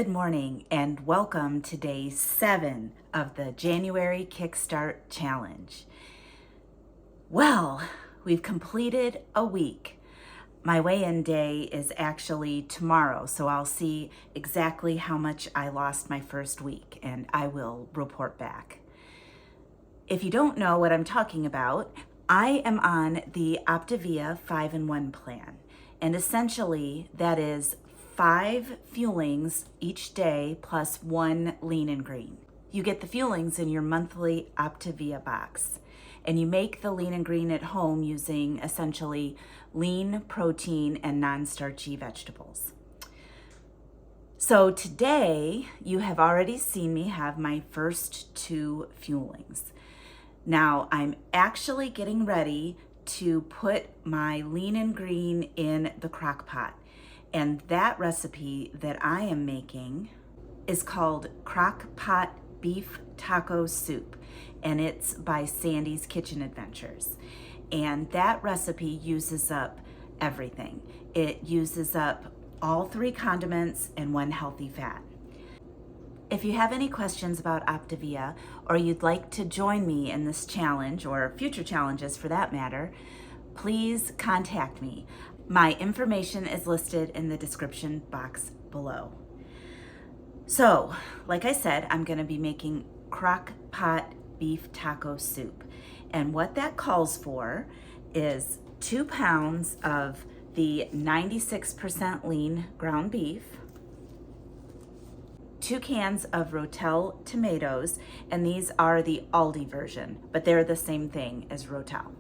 Good morning and welcome to day 7 of the January Kickstart Challenge. Well, we've completed a week. My weigh-in day is actually tomorrow, so I'll see exactly how much I lost my first week and I will report back. If you don't know what I'm talking about, I am on the OPTAVIA 5-in-1 plan, and essentially that is 5 fuelings each day plus 1 lean and green. You get the fuelings in your monthly OPTAVIA box, and you make the lean and green at home using essentially lean protein and non-starchy vegetables. So today you have already seen me have my first 2 fuelings. Now I'm actually getting ready to put my lean and green in the crock pot. And that recipe that I am making is called Crock Pot Beef Taco Soup, and it's by Sandy's Kitchen Adventures. And that recipe uses up everything. It uses up all 3 condiments and 1 healthy fat. If you have any questions about OPTAVIA, or you'd like to join me in this challenge, or future challenges for that matter, please contact me. My information is listed in the description box below. So, like I said, I'm going to be making crock pot beef taco soup. And what that calls for is 2 pounds of the 96% lean ground beef, 2 cans of Rotel tomatoes, and these are the Aldi version, but they're the same thing as Rotel.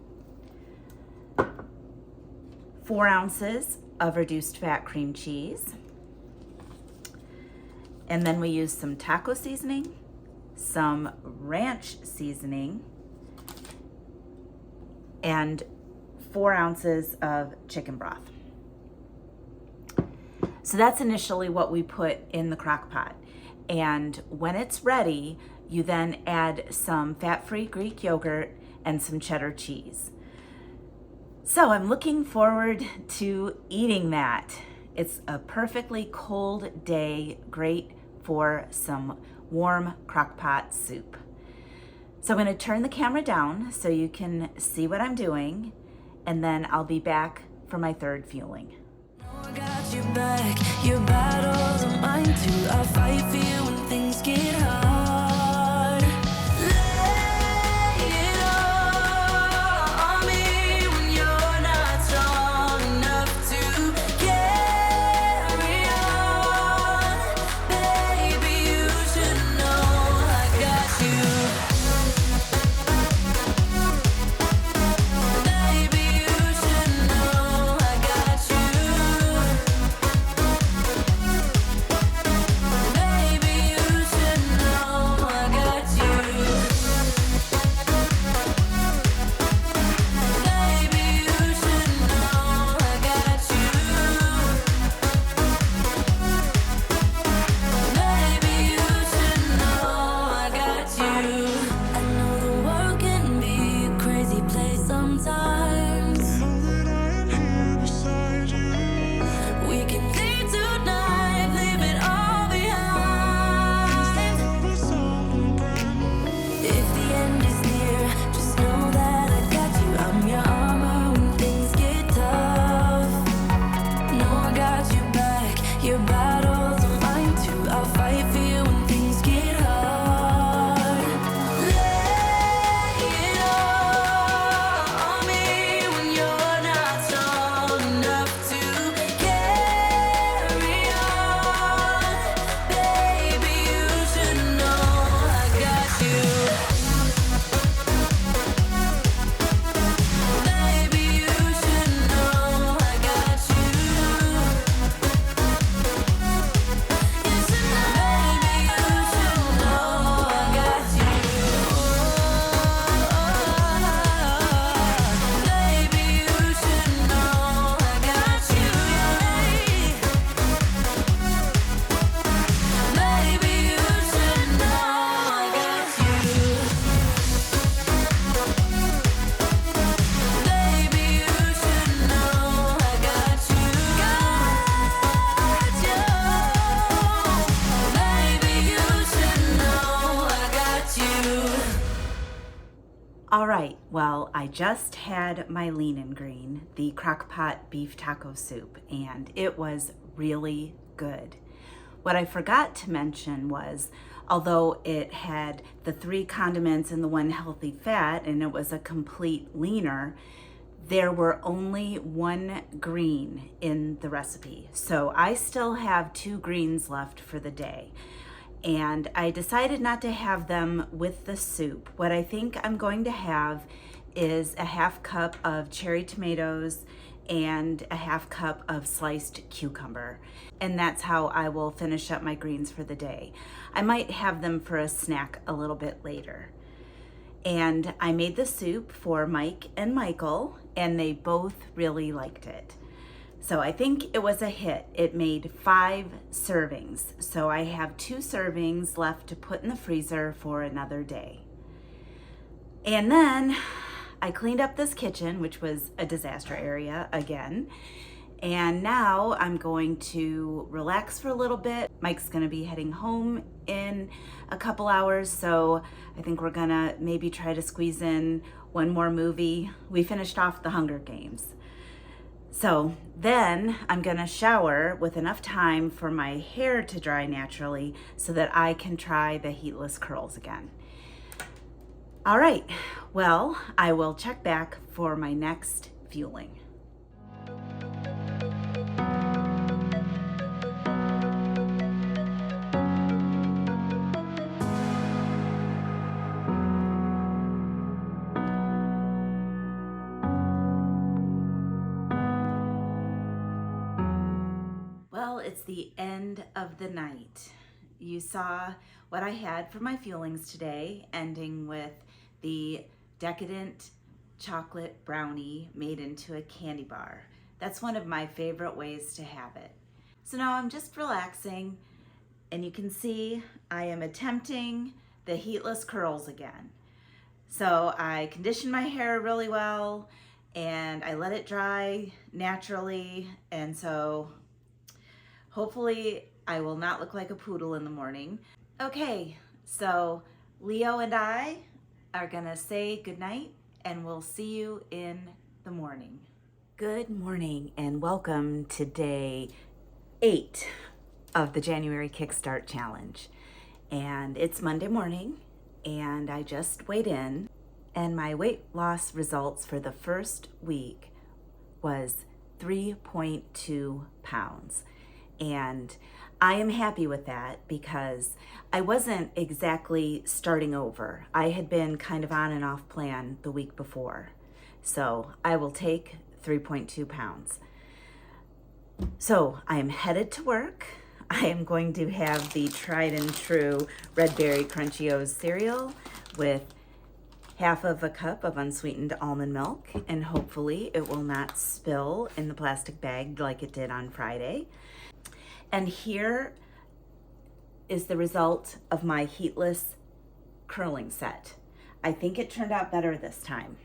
4 ounces of reduced fat cream cheese. And then we use some taco seasoning, some ranch seasoning, and 4 ounces of chicken broth. So that's initially what we put in the crock pot. And when it's ready, you then add some fat-free Greek yogurt and some cheddar cheese. So I'm looking forward to eating that. It's a perfectly cold day, great for some warm crock pot soup. So I'm going to turn the camera down so you can see what I'm doing, and then I'll be back for my 3rd fueling. I got your back, your battles are mine too. I'll fight for you when things get hard. Baby, All right, well, I just had my lean and green, the crock pot beef taco soup, and it was really good. What I forgot to mention was, although it had the 3 condiments and the 1 healthy fat, and it was a complete leaner, there were only 1 green in the recipe. So I still have 2 greens left for the day. And I decided not to have them with the soup. What I think I'm going to have is a 1/2 cup of cherry tomatoes and a 1/2 cup of sliced cucumber. And that's how I will finish up my greens for the day. I might have them for a snack a little bit later. And I made the soup for Mike and Michael, and they both really liked it. So I think it was a hit. It made 5 servings. So I have 2 servings left to put in the freezer for another day. And then I cleaned up this kitchen, which was a disaster area again. And now I'm going to relax for a little bit. Mike's gonna be heading home in a couple hours, so I think we're gonna maybe try to squeeze in 1 more movie. We finished off the Hunger Games. So then I'm gonna shower with enough time for my hair to dry naturally so that I can try the heatless curls again. All right, well, I will check back for my next fueling. Well, it's the end of the night. You saw what I had for my fuelings today, ending with the decadent chocolate brownie made into a candy bar. That's one of my favorite ways to have it. So now I'm just relaxing, and you can see I am attempting the heatless curls again. So I conditioned my hair really well, and I let it dry naturally, and so hopefully I will not look like a poodle in the morning. Okay, so Leo and I are gonna say goodnight, and we'll see you in the morning. Good morning and welcome to day 8 of the January Kickstart Challenge. And it's Monday morning, and I just weighed in, and my weight loss results for the first week was 3.2 pounds. And I am happy with that because I wasn't exactly starting over. I had been kind of on and off plan the week before. So I will take 3.2 pounds. So I am headed to work. I am going to have the tried and true Red Berry Crunchy O's cereal with 1/2 cup of unsweetened almond milk, and hopefully it will not spill in the plastic bag like it did on Friday. And here is the result of my heatless curling set. I think it turned out better this time.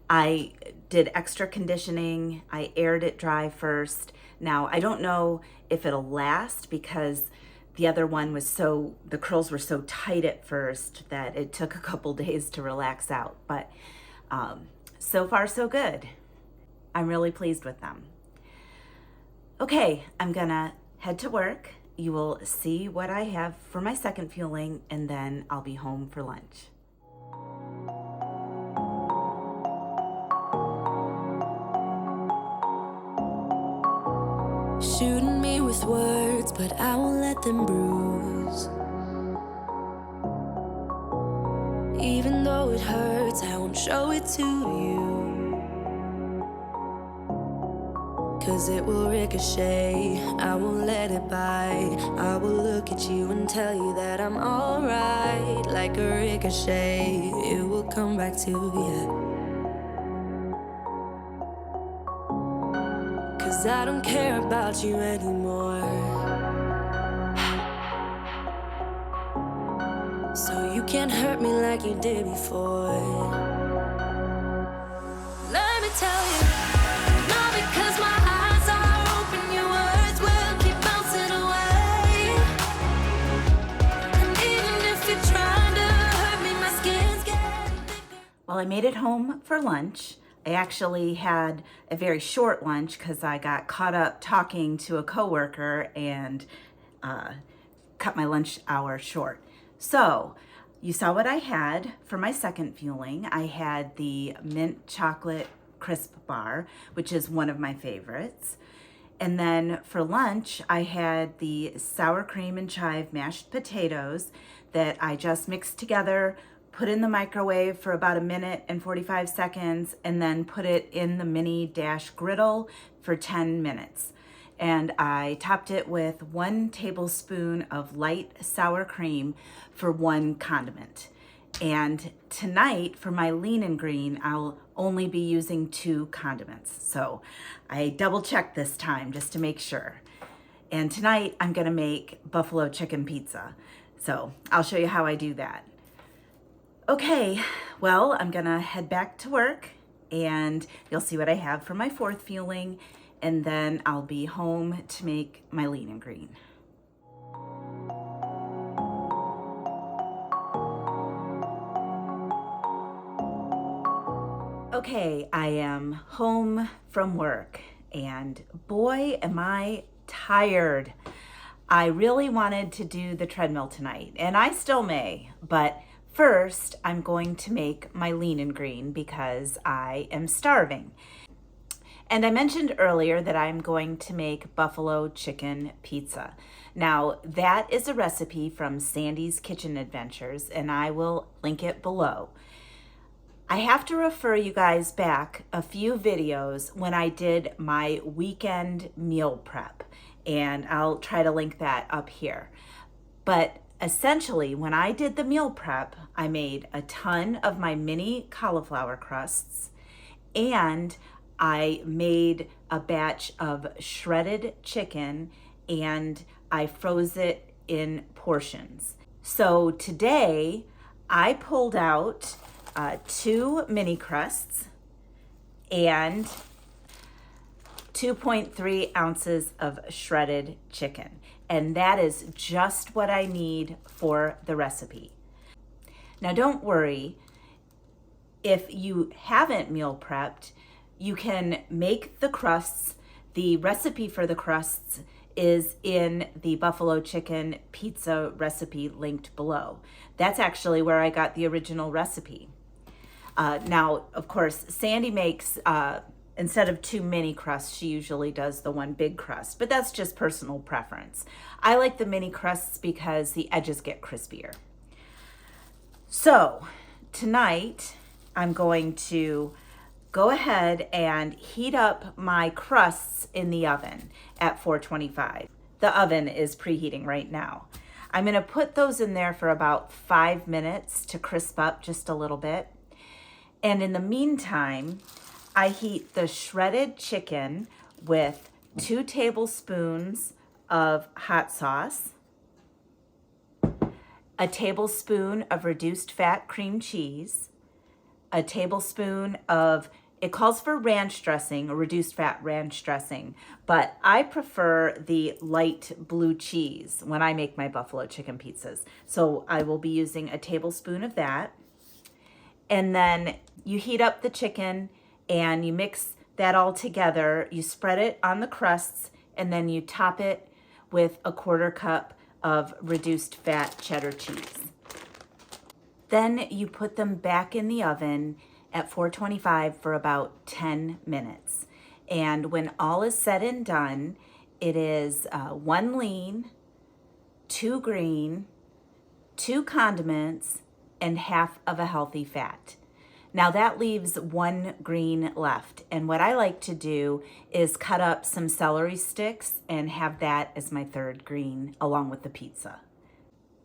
I did extra conditioning. I aired it dry first. Now, I don't know if it'll last because the other one was the curls were so tight at first that it took a couple days to relax out. But so far, so good. I'm really pleased with them. Okay, I'm gonna head to work. You will see what I have for my second fueling, and then I'll be home for lunch. Shooting me with words, but I won't let them bruise. Even though it hurts, I won't show it to you. 'Cause it will ricochet, I won't let it bite. I will look at you and tell you that I'm alright. Like a ricochet, it will come back to you. 'Cause I don't care about you anymore. So you can't hurt me like you did before. Let me tell you, not because my eyes are open, your words will keep bouncing away. And even if you're trying to hurt Well, I made it home for lunch. I actually had a very short lunch because I got caught up talking to a coworker and cut my lunch hour short. So you saw what I had for my second fueling. I had the mint chocolate crisp bar, which is one of my favorites. And then for lunch, I had the sour cream and chive mashed potatoes that I just mixed together, put in the microwave for about 1 minute and 45 seconds, and then put it in the mini dash griddle for 10 minutes. And I topped it with 1 tablespoon of light sour cream for 1 condiment. And tonight for my lean and green, I'll only be using 2 condiments. So I double checked this time just to make sure. And tonight I'm gonna make buffalo chicken pizza. So I'll show you how I do that. Okay, well, I'm gonna head back to work and you'll see what I have for my 4th fueling, and then I'll be home to make my lean and green. Okay, I am home from work and boy, am I tired. I really wanted to do the treadmill tonight and I still may, but first I'm going to make my lean and green because I am starving. And I mentioned earlier that I'm going to make buffalo chicken pizza. Now that is a recipe from Sandy's Kitchen Adventures and I will link it below. I have to refer you guys back a few videos when I did my weekend meal prep, and I'll try to link that up here. But essentially, when I did the meal prep, I made a ton of my mini cauliflower crusts, and I made a batch of shredded chicken, and I froze it in portions. So today, I pulled out 2 mini crusts and 2.3 ounces of shredded chicken. And that is just what I need for the recipe. Now don't worry, if you haven't meal prepped, you can make the crusts. The recipe for the crusts is in the buffalo chicken pizza recipe linked below. That's actually where I got the original recipe. Now, of course, Sandy makes, instead of 2 mini crusts, she usually does the 1 big crust, but that's just personal preference. I like the mini crusts because the edges get crispier. So tonight I'm going to go ahead and heat up my crusts in the oven at 425. The oven is preheating right now. I'm gonna put those in there for about 5 minutes to crisp up just a little bit. And in the meantime, I heat the shredded chicken with 2 tablespoons of hot sauce, a tablespoon of reduced fat cream cheese, a tablespoon of, it calls for ranch dressing, or reduced fat ranch dressing, but I prefer the light blue cheese when I make my buffalo chicken pizzas. So I will be using a tablespoon of that. And then you heat up the chicken and you mix that all together. You spread it on the crusts and then you top it with a 1/4 cup of reduced fat cheddar cheese. Then you put them back in the oven at 425 for about 10 minutes. And when all is said and done, it is 1 lean, 2 green, 2 condiments, and half of a healthy fat. Now that leaves 1 green left. And what I like to do is cut up some celery sticks and have that as my 3rd green along with the pizza.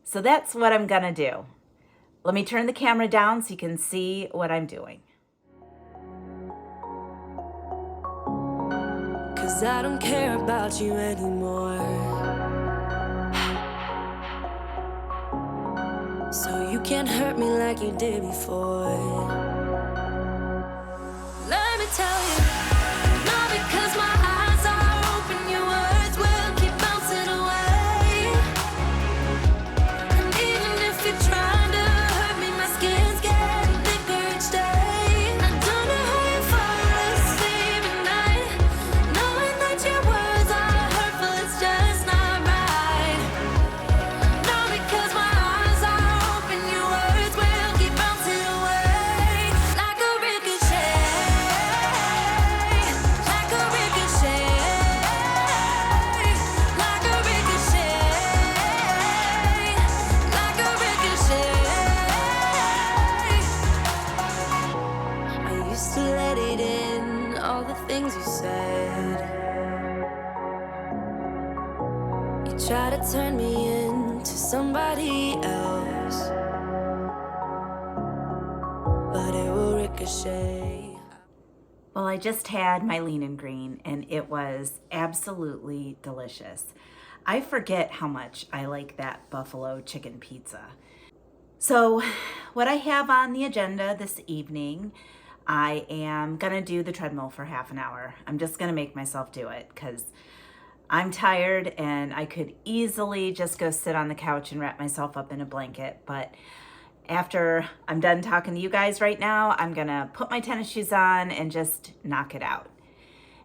So that's what I'm gonna do. Let me turn the camera down so you can see what I'm doing. 'Cause I don't care about you anymore. So you can't hurt me like you did before. Let me tell you, not because my eyes are open, your words will keep bouncing away. And even if you're trying to hurt me, my skin's getting thicker each day. turn me into somebody else, but it will ricochet. Well, I just had my lean and green and it was absolutely delicious. I forget how much I like that buffalo chicken pizza. So what I have on the agenda this evening, I am gonna do the treadmill for half an hour. I'm just gonna make myself do it because I'm tired and I could easily just go sit on the couch and wrap myself up in a blanket. But after I'm done talking to you guys right now, I'm gonna put my tennis shoes on and just knock it out.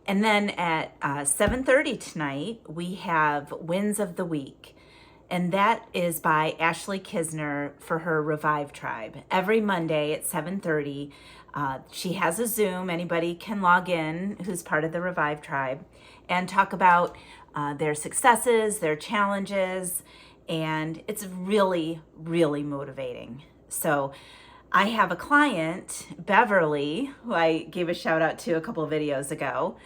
And then at 7:30 tonight, we have Wins of the Week. And that is by Ashley Kisner for her Revive Tribe. Every Monday at 7:30, she has a Zoom. Anybody can log in who's part of the Revive Tribe and talk about their successes, their challenges, and it's really, really motivating. So I have a client, Beverly, who I gave a shout out to a couple of videos ago.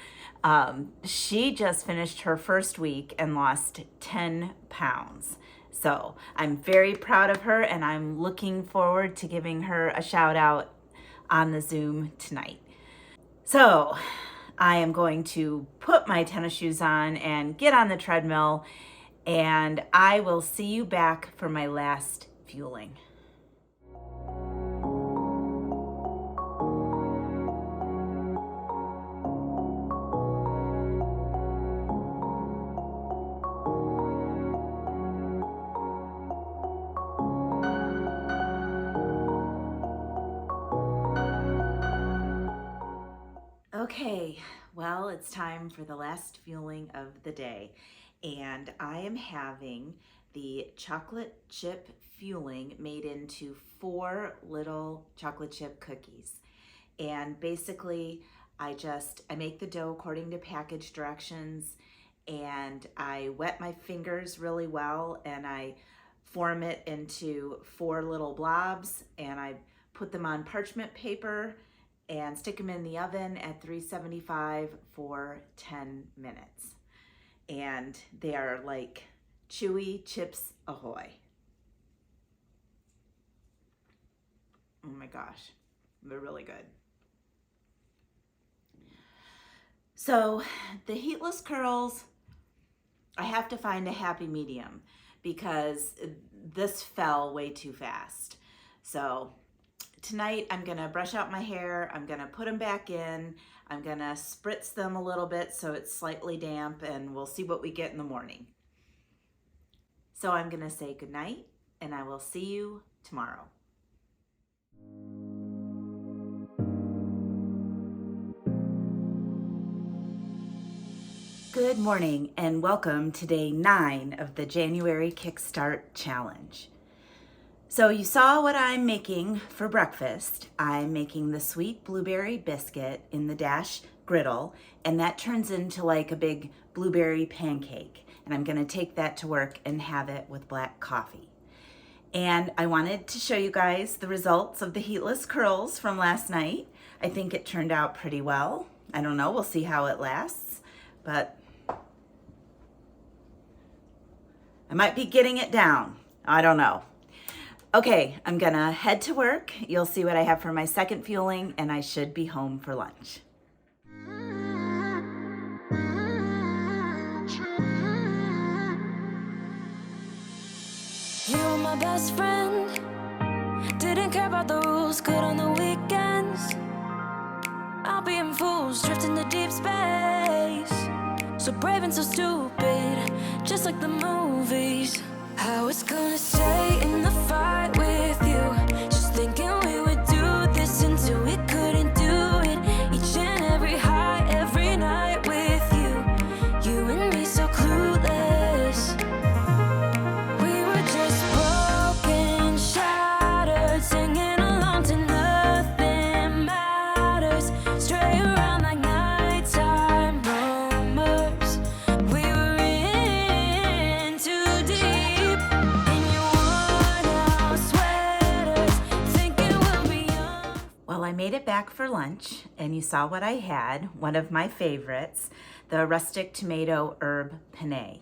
She just finished her first week and lost 10 pounds. So I'm very proud of her and I'm looking forward to giving her a shout out on the Zoom tonight. So I am going to put my tennis shoes on and get on the treadmill, and I will see you back for my last fueling. Okay, well, it's time for the last fueling of the day, and I am having the chocolate chip fueling made into 4 little chocolate chip cookies. And basically, I make the dough according to package directions, and I wet my fingers really well, and I form it into 4 little blobs, and I put them on parchment paper and stick them in the oven at 375 for 10 minutes. And they are like chewy Chips Ahoy. Oh my gosh, they're really good. So the heatless curls, I have to find a happy medium because this fell way too fast. So tonight, I'm gonna brush out my hair, I'm gonna put them back in, I'm gonna spritz them a little bit so it's slightly damp, and we'll see what we get in the morning. So I'm gonna say goodnight, and I will see you tomorrow. Good morning, and welcome to day 9 of the January Kickstart Challenge. So you saw what I'm making for breakfast. I'm making the sweet blueberry biscuit in the Dash griddle, and that turns into like a big blueberry pancake. And I'm gonna take that to work and have it with black coffee. And I wanted to show you guys the results of the heatless curls from last night. I think it turned out pretty well. I don't know, we'll see how it lasts, but I might be getting it down. I don't know. Okay, I'm gonna head to work. You'll see what I have for my second fueling, and I should be home for lunch. You were my best friend, didn't care about the rules, good on the weekends. I'll be in fools, drifting to deep space. So brave and so stupid, just like the movies. I was gonna stay in the fight with you, just thinking we would do this until we couldn't do it. Each and every high, every night with you, you and me so clueless. We were just broken, shattered, singing along to nothing matters. Stray around like nighttime rumors. We were in too deep. Well, I made it back for lunch, and you saw what I had, one of my favorites, the rustic tomato herb penne.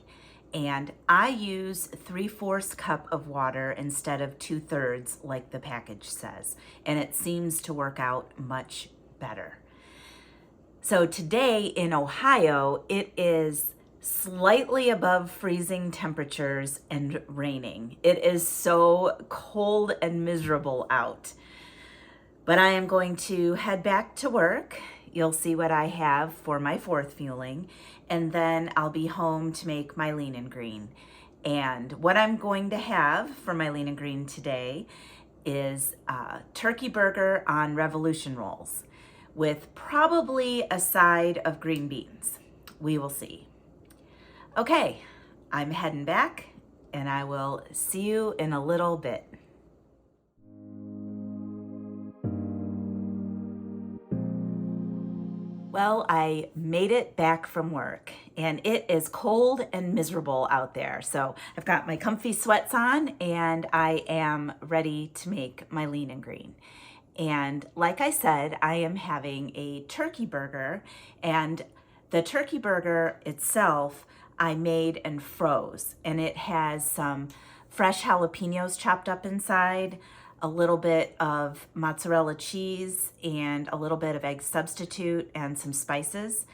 And I use 3/4 cup of water instead of 2/3 like the package says. And it seems to work out much better. So today in Ohio, it is slightly above freezing temperatures and raining. It is so cold and miserable out. But I am going to head back to work. You'll see what I have for my 4th fueling, and then I'll be home to make my lean and green. And what I'm going to have for my lean and green today is a turkey burger on Revolution rolls with probably a side of green beans. We will see. Okay, I'm heading back, and I will see you in a little bit. Well, I made it back from work, and it is cold and miserable out there. So I've got my comfy sweats on, and I am ready to make my lean and green. And like I said, I am having a turkey burger, and the turkey burger itself I made and froze, and it has some fresh jalapenos chopped up inside, a little bit of mozzarella cheese, and a little bit of egg substitute and some spices,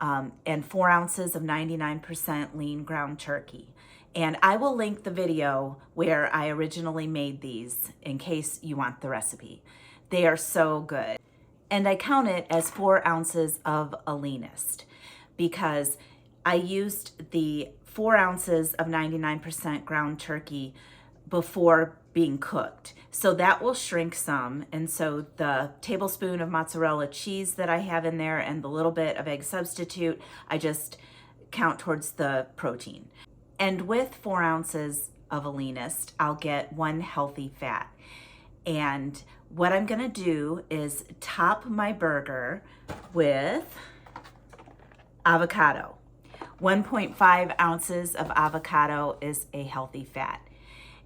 and 4 ounces of 99% lean ground turkey. And I will link the video where I originally made these in case you want the recipe. They are so good. And I count it as 4 ounces of a leanest because I used the 4 ounces of 99% ground turkey before being cooked. So that will shrink some. And so the tablespoon of mozzarella cheese that I have in there and the little bit of egg substitute, I just count towards the protein. And with 4 ounces of a leanest, I'll get 1 healthy fat. And what I'm gonna do is top my burger with avocado. 1.5 ounces of avocado is a healthy fat.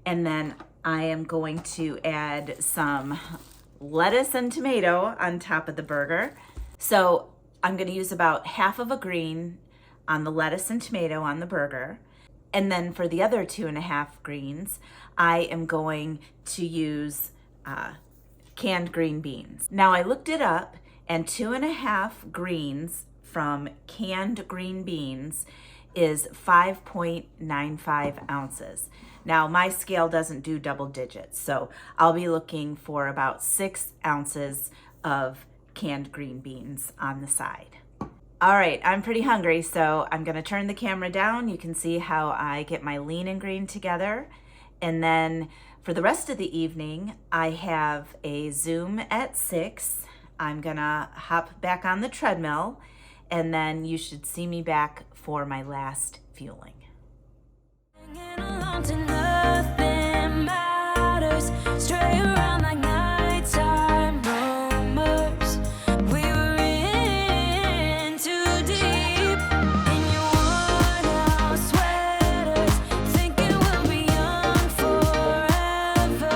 And then I am going to add some lettuce and tomato on top of the burger. So I'm gonna use about half of a green on the lettuce and tomato on the burger. And then for the other 2.5 greens, I am going to use canned green beans. Now I looked it up, and 2.5 greens from canned green beans is 5.95 ounces. Now my scale doesn't do double digits, so I'll be looking for about 6 ounces of canned green beans on the side. All right, I'm pretty hungry, so I'm gonna turn the camera down. You can see how I get my lean and green together. And then for the rest of the evening, I have a Zoom at 6. I'm gonna hop back on the treadmill, and then you should see me back for my last fueling. Nothing matters. Stray around like nighttime rumors. We were in too deep in your worn-out sweaters, thinking we'll be young forever.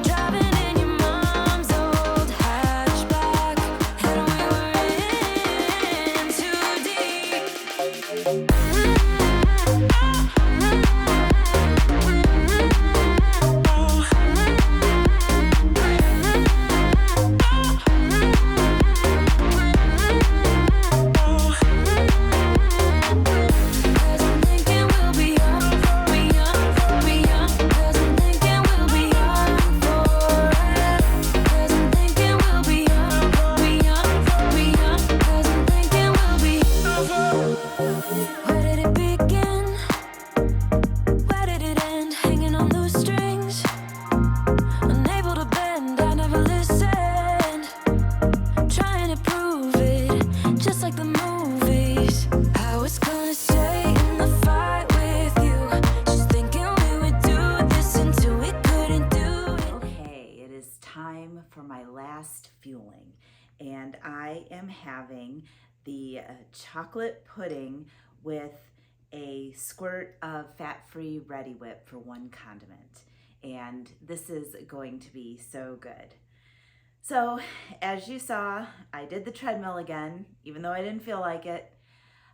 Driving in your mom's old hatchback, and we were in too deep. Where did it begin? Where did it end? Hanging on loose strings, unable to bend. I never listened, trying to prove it, just like the movies. I was gonna stay in the fight with you, just thinking we would do this until we couldn't do it. Okay, it is time for my last fueling, and I am having the chocolate pudding with a squirt of fat-free Ready Whip for 1 condiment. And this is going to be so good. So as you saw, I did the treadmill again, even though I didn't feel like it.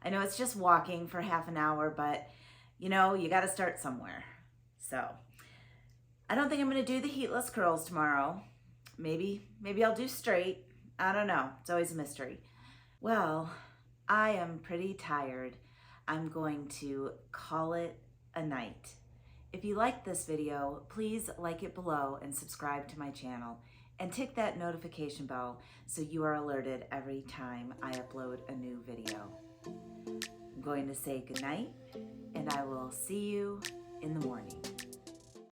I know it's just walking for half an hour, but you know, you got to start somewhere. So I don't think I'm going to do the heatless curls tomorrow. Maybe I'll do straight. I don't know. It's always a mystery. Well, I am pretty tired. I'm going to call it a night. If you liked this video, please like it below and subscribe to my channel and tick that notification bell so you are alerted every time I upload a new video. I'm going to say goodnight and I will see you in the morning.